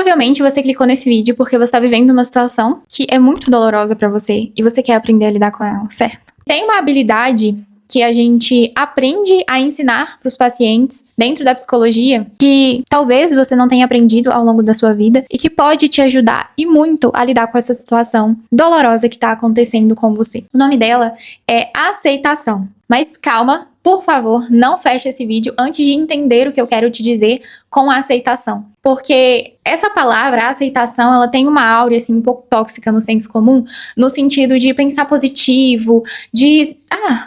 Possivelmente você clicou nesse vídeo porque você está vivendo uma situação que é muito dolorosa para você e você quer aprender a lidar com ela, certo? Tem uma habilidade que a gente aprende a ensinar para os pacientes dentro da psicologia, que talvez você não tenha aprendido ao longo da sua vida e que pode te ajudar e muito a lidar com essa situação dolorosa que está acontecendo com você. O nome dela é aceitação. Mas calma, por favor, não feche esse vídeo antes de entender o que eu quero te dizer com a aceitação. Porque essa palavra, a aceitação, ela tem uma áurea assim, um pouco tóxica no senso comum, no sentido de pensar positivo, de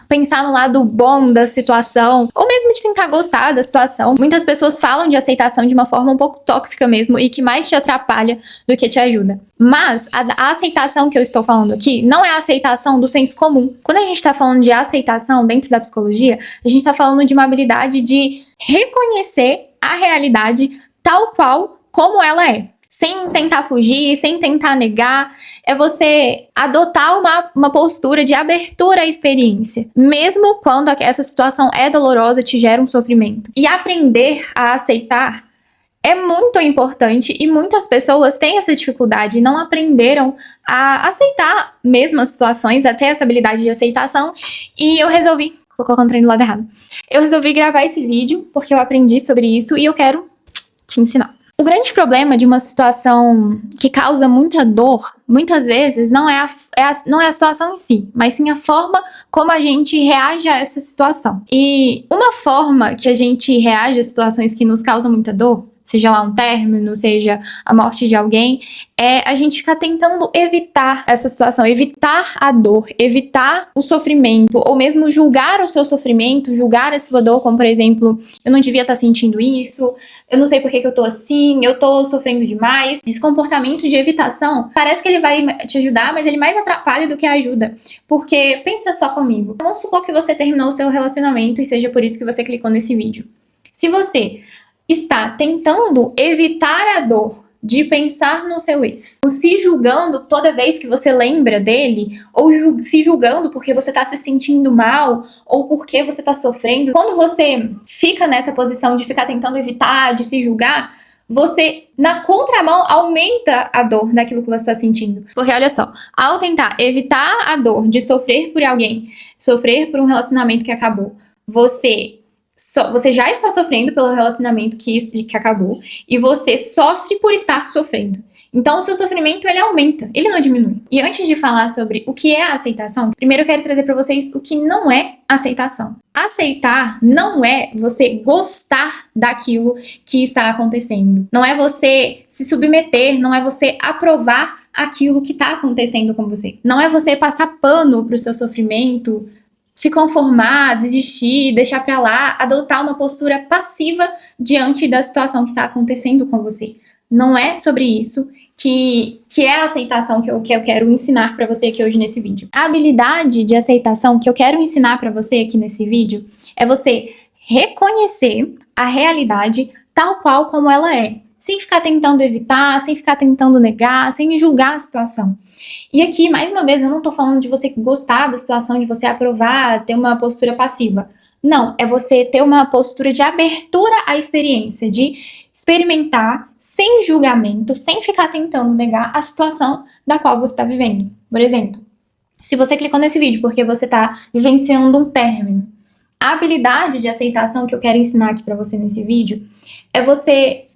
pensar no lado bom da situação, ou mesmo de tentar gostar da situação. Muitas pessoas falam de aceitação de uma forma um pouco tóxica mesmo e que mais te atrapalha do que te ajuda. Mas a aceitação que eu estou falando aqui não é a aceitação do senso comum. Quando a gente está falando de aceitação dentro da psicologia, a gente está falando de uma habilidade de reconhecer a realidade tal qual como ela é. Sem tentar fugir, sem tentar negar, é você adotar uma postura de abertura à experiência, mesmo quando essa situação é dolorosa, te gera um sofrimento. E aprender a aceitar é muito importante e muitas pessoas têm essa dificuldade, não aprenderam a aceitar mesmo as situações, até essa habilidade de aceitação, e eu resolvi, tô colocando o trem do lado errado, eu resolvi gravar esse vídeo porque eu aprendi sobre isso e eu quero te ensinar. O grande problema de uma situação que causa muita dor, muitas vezes, não é a situação em si, mas sim a forma como a gente reage a essa situação. E uma forma que a gente reage a situações que nos causam muita dor, seja lá um término, seja a morte de alguém, é a gente ficar tentando evitar essa situação, evitar a dor, evitar o sofrimento, ou mesmo julgar o seu sofrimento, julgar a sua dor, como por exemplo, eu não devia estar sentindo isso, eu não sei por que eu tô assim, eu tô sofrendo demais. Esse comportamento de evitação, parece que ele vai te ajudar, mas ele mais atrapalha do que ajuda. Porque, pensa só comigo, vamos supor que você terminou o seu relacionamento e seja por isso que você clicou nesse vídeo. Se você está tentando evitar a dor de pensar no seu ex, ou se julgando toda vez que você lembra dele, ou se julgando porque você está se sentindo mal, ou porque você está sofrendo, quando você fica nessa posição de ficar tentando evitar, de se julgar, você, na contramão, aumenta a dor daquilo que você está sentindo. Porque olha só, ao tentar evitar a dor de sofrer por alguém, sofrer por um relacionamento que acabou, você já está sofrendo pelo relacionamento que acabou e você sofre por estar sofrendo. Então o seu sofrimento, ele aumenta, ele não diminui. E antes de falar sobre o que é a aceitação, primeiro eu quero trazer para vocês o que não é aceitação. Aceitar não é você gostar daquilo que está acontecendo. Não é você se submeter, não é você aprovar aquilo que está acontecendo com você. Não é você passar pano pro seu sofrimento, se conformar, desistir, deixar pra lá, adotar uma postura passiva diante da situação que está acontecendo com você. Não é sobre isso que é a aceitação que eu quero ensinar pra você aqui hoje nesse vídeo. A habilidade de aceitação que eu quero ensinar pra você aqui nesse vídeo é você reconhecer a realidade tal qual como ela é, sem ficar tentando evitar, sem ficar tentando negar, sem julgar a situação. E aqui, mais uma vez, eu não tô falando de você gostar da situação, de você aprovar, ter uma postura passiva. Não, é você ter uma postura de abertura à experiência, de experimentar sem julgamento, sem ficar tentando negar a situação da qual você está vivendo. Por exemplo, se você clicou nesse vídeo porque você tá vivenciando um término, a habilidade de aceitação que eu quero ensinar aqui pra você nesse vídeo é você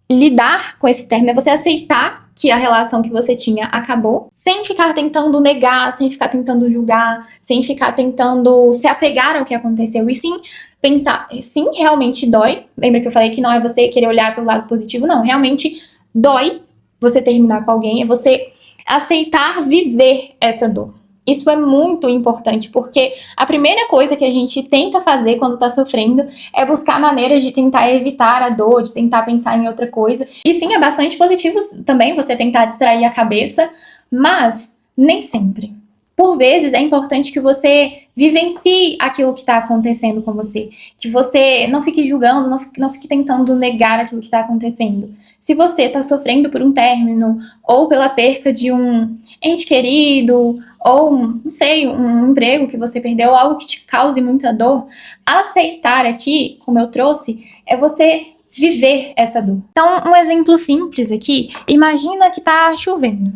lidar com esse término, é você aceitar que a relação que você tinha acabou, sem ficar tentando negar, sem ficar tentando julgar, sem ficar tentando se apegar ao que aconteceu, e sim pensar, sim, realmente dói. Lembra que eu falei que não é você querer olhar pelo lado positivo? Não, realmente dói você terminar com alguém, é você aceitar viver essa dor. Isso é muito importante, porque a primeira coisa que a gente tenta fazer quando tá sofrendo é buscar maneiras de tentar evitar a dor, de tentar pensar em outra coisa. E sim, é bastante positivo também você tentar distrair a cabeça, mas nem sempre. Por vezes é importante que você vivencie aquilo que tá acontecendo com você, que você não fique julgando, não fique tentando negar aquilo que tá acontecendo. Se você tá sofrendo por um término, ou pela perca de um ente querido, ou, não sei, um emprego que você perdeu, algo que te cause muita dor, aceitar aqui, como eu trouxe, é você viver essa dor. Então, um exemplo simples aqui, imagina que tá chovendo.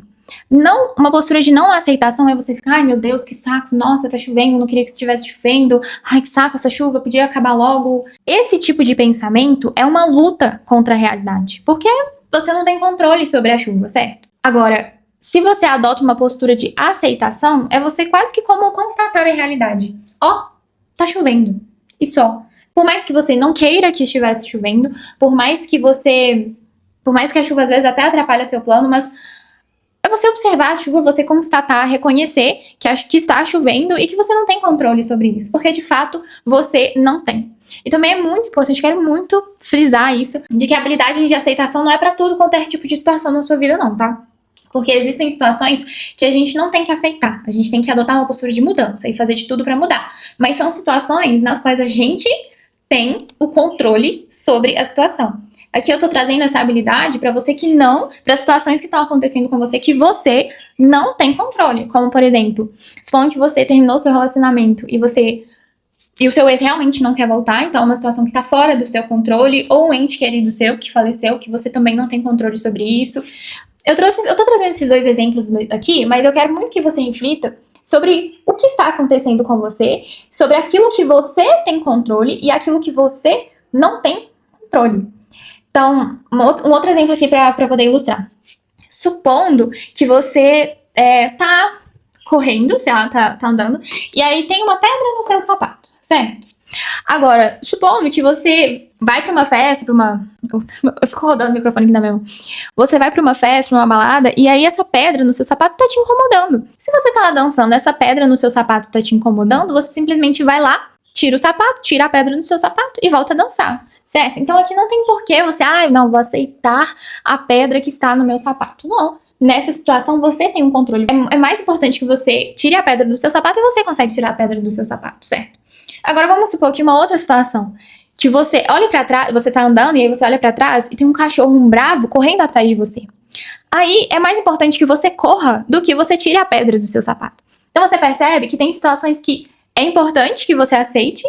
Não, uma postura de não aceitação é você ficar, ai meu Deus, que saco, nossa, tá chovendo, não queria que estivesse chovendo, ai que saco essa chuva, podia acabar logo. Esse tipo de pensamento é uma luta contra a realidade, porque você não tem controle sobre a chuva, certo? Agora, se você adota uma postura de aceitação, é você quase que como constatar a realidade. Ó, tá chovendo, e só. Por mais que você não queira que estivesse chovendo, por mais que a chuva às vezes até atrapalhe seu plano, mas é você observar a chuva, você constatar, reconhecer que está chovendo e que você não tem controle sobre isso, porque de fato você não tem. E também é muito importante, quero muito frisar isso, de que a habilidade de aceitação não é pra tudo qualquer tipo de situação na sua vida não, tá? Porque existem situações que a gente não tem que aceitar, a gente tem que adotar uma postura de mudança e fazer de tudo pra mudar. Mas são situações nas quais a gente tem o controle sobre a situação. Aqui eu tô trazendo essa habilidade pra você que não, para situações que estão acontecendo com você que você não tem controle. Como, por exemplo, supondo que você terminou seu relacionamento e o seu ex realmente não quer voltar, então é uma situação que tá fora do seu controle, ou um ente querido seu que faleceu, que você também não tem controle sobre isso. Eu tô trazendo esses dois exemplos aqui, mas eu quero muito que você reflita sobre o que está acontecendo com você, sobre aquilo que você tem controle e aquilo que você não tem controle. Então, um outro exemplo aqui para poder ilustrar. Supondo que você tá correndo, você tá andando, e aí tem uma pedra no seu sapato, certo? Agora, supondo que você vai pra uma festa, eu fico rodando o microfone aqui na mesma. Você vai pra uma festa, pra uma balada, e aí essa pedra no seu sapato tá te incomodando. Se você tá lá dançando, essa pedra no seu sapato tá te incomodando, você simplesmente vai lá, tira o sapato, tira a pedra do seu sapato e volta a dançar, certo? Então aqui não tem porquê você, não, vou aceitar a pedra que está no meu sapato. Não. Nessa situação, você tem um controle. É mais importante que você tire a pedra do seu sapato e você consegue tirar a pedra do seu sapato, certo? Agora vamos supor que uma outra situação, que você olha pra trás, você tá andando e aí você olha pra trás e tem um cachorro bravo correndo atrás de você. Aí é mais importante que você corra do que você tire a pedra do seu sapato. Então você percebe que tem situações que é importante que você aceite,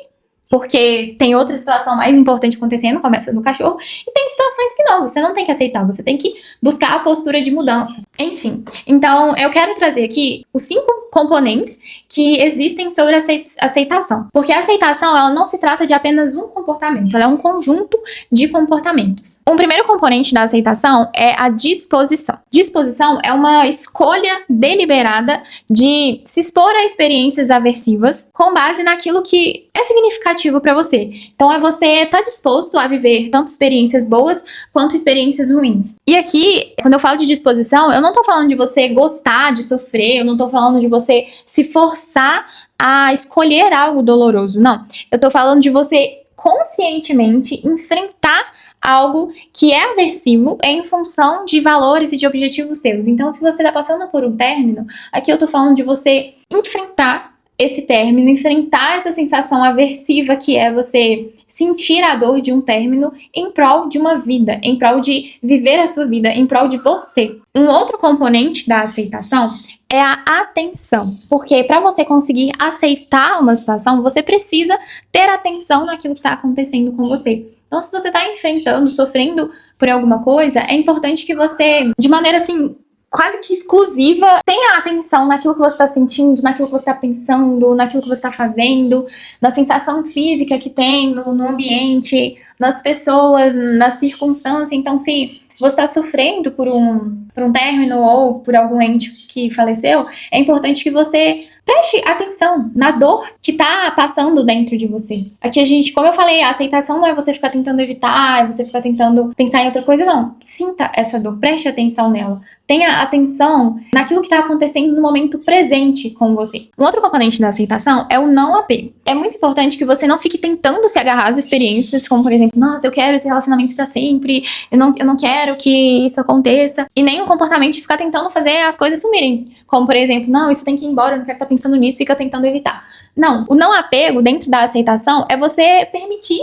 porque tem outra situação mais importante acontecendo, como essa do cachorro, e tem situações que não, você não tem que aceitar, você tem que buscar a postura de mudança. Enfim, então eu quero trazer aqui os 5 componentes que existem sobre a aceitação. Porque a aceitação, ela não se trata de apenas um comportamento, ela é um conjunto de comportamentos. Um primeiro componente da aceitação é a disposição. Disposição é uma escolha deliberada de se expor a experiências aversivas com base naquilo que é significativo para você. Então é você estar disposto a viver tanto experiências boas quanto experiências ruins. E aqui, quando eu falo de disposição, eu não tô falando de você gostar de sofrer, eu não tô falando de você se forçar a escolher algo doloroso, não. Eu tô falando de você conscientemente enfrentar algo que é aversivo em função de valores e de objetivos seus. Então, se você tá passando por um término, aqui eu tô falando de você enfrentar esse término, enfrentar essa sensação aversiva que é você sentir a dor de um término em prol de uma vida, em prol de viver a sua vida, em prol de você. Um outro componente da aceitação é a atenção, porque para você conseguir aceitar uma situação, você precisa ter atenção naquilo que está acontecendo com você. Então, se você está enfrentando, sofrendo por alguma coisa, é importante que você, de maneira assim, quase que exclusiva, tenha atenção naquilo que você está sentindo, naquilo que você está pensando, naquilo que você está fazendo, na sensação física que tem no ambiente, nas pessoas, na circunstância. Então, se você está sofrendo por um término ou por algum ente que faleceu, é importante que você preste atenção na dor que tá passando dentro de você. Aqui a gente, como eu falei, a aceitação não é você ficar tentando evitar, é você ficar tentando pensar em outra coisa, não. Sinta essa dor, preste atenção nela. Tenha atenção naquilo que está acontecendo no momento presente com você. Um outro componente da aceitação é o não apego. É muito importante que você não fique tentando se agarrar às experiências, como por exemplo, nossa, eu quero esse relacionamento pra sempre, eu não quero que isso aconteça. E nem o comportamento de ficar tentando fazer as coisas sumirem. Como por exemplo, não, isso tem que ir embora, eu não quero estar pensando nisso, fica tentando evitar. Não, o não apego dentro da aceitação é você permitir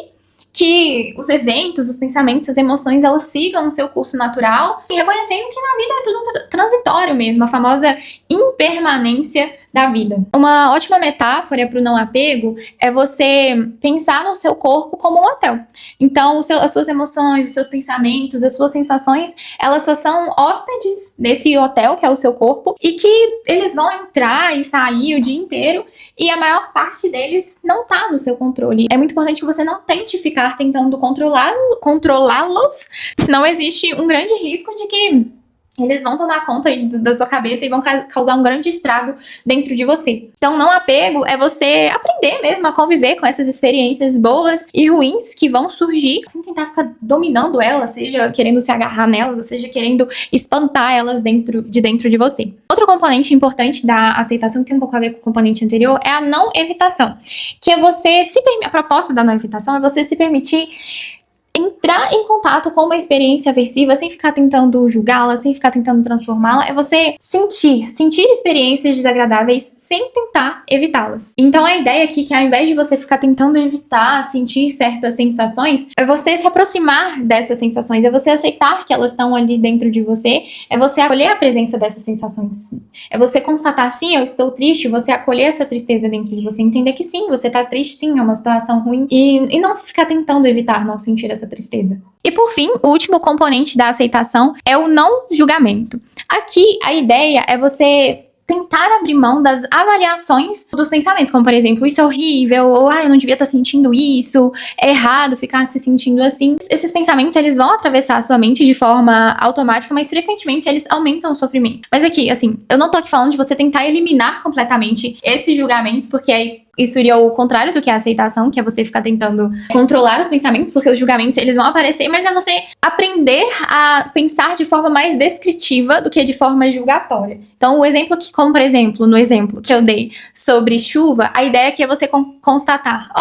que os eventos, os pensamentos, as emoções, elas sigam o seu curso natural e reconhecendo que na vida é tudo transitório mesmo, a famosa impermanência da vida. Uma ótima metáfora para o não apego é você pensar no seu corpo como um hotel. Então, as suas emoções, os seus pensamentos, as suas sensações, elas só são hóspedes desse hotel que é o seu corpo e que eles vão entrar e sair o dia inteiro e a maior parte deles não tá no seu controle. É muito importante que você não tente ficar tentando controlá-los, senão existe um grande risco de que eles vão tomar conta da sua cabeça e vão causar um grande estrago dentro de você. Então, não apego é você aprender mesmo a conviver com essas experiências boas e ruins que vão surgir, sem tentar ficar dominando elas, seja querendo se agarrar nelas, ou seja querendo espantar elas dentro de você. Outro componente importante da aceitação, que tem um pouco a ver com o componente anterior, é a não evitação. Que é você a proposta da não evitação é você se permitir entrar em contato com uma experiência aversiva sem ficar tentando julgá-la, sem ficar tentando transformá-la, é você sentir experiências desagradáveis sem tentar evitá-las. Então a ideia aqui é que ao invés de você ficar tentando evitar sentir certas sensações, é você se aproximar dessas sensações, é você aceitar que elas estão ali dentro de você, é você acolher a presença dessas sensações, é você constatar, sim, eu estou triste, você acolher essa tristeza dentro de você, entender que sim, você tá triste, sim, é uma situação ruim, e não ficar tentando evitar não sentir essa tristeza. E por fim, o último componente da aceitação é o não julgamento. Aqui, a ideia é você tentar abrir mão das avaliações dos pensamentos, como por exemplo, isso é horrível, ou eu não devia estar sentindo isso, é errado ficar se sentindo assim. Esses pensamentos, eles vão atravessar a sua mente de forma automática, mas frequentemente eles aumentam o sofrimento. Mas aqui, assim, eu não tô aqui falando de você tentar eliminar completamente esses julgamentos, porque aí isso seria o contrário do que a aceitação, que é você ficar tentando controlar os pensamentos, porque os julgamentos eles vão aparecer, mas é você aprender a pensar de forma mais descritiva do que de forma julgatória. Então, o exemplo aqui, como por exemplo, no exemplo que eu dei sobre chuva, a ideia aqui é você constatar,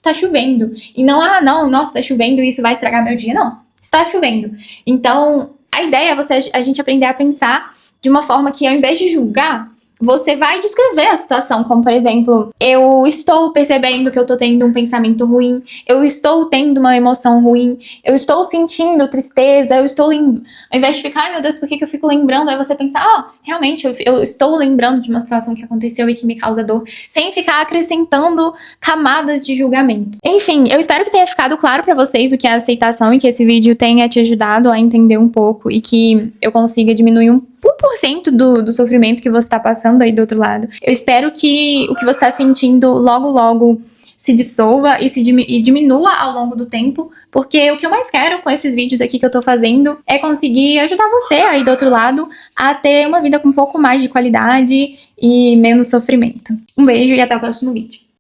tá chovendo. E não, nossa, tá chovendo e isso vai estragar meu dia. Não, está chovendo. Então, a ideia é a gente aprender a pensar de uma forma que, ao invés de julgar, você vai descrever a situação, como por exemplo, eu estou percebendo que eu tô tendo um pensamento ruim, eu estou tendo uma emoção ruim, eu estou sentindo tristeza, eu estou ao invés de ficar, ai meu Deus, por que eu fico lembrando? Aí você pensar, realmente, eu estou lembrando de uma situação que aconteceu e que me causa dor, sem ficar acrescentando camadas de julgamento. Enfim, eu espero que tenha ficado claro pra vocês o que é aceitação e que esse vídeo tenha te ajudado a entender um pouco e que eu consiga diminuir 1% do sofrimento que você tá passando aí do outro lado. Eu espero que o que você tá sentindo logo se dissolva e diminua ao longo do tempo, porque o que eu mais quero com esses vídeos aqui que eu tô fazendo é conseguir ajudar você aí do outro lado a ter uma vida com um pouco mais de qualidade e menos sofrimento. Um beijo e até o próximo vídeo.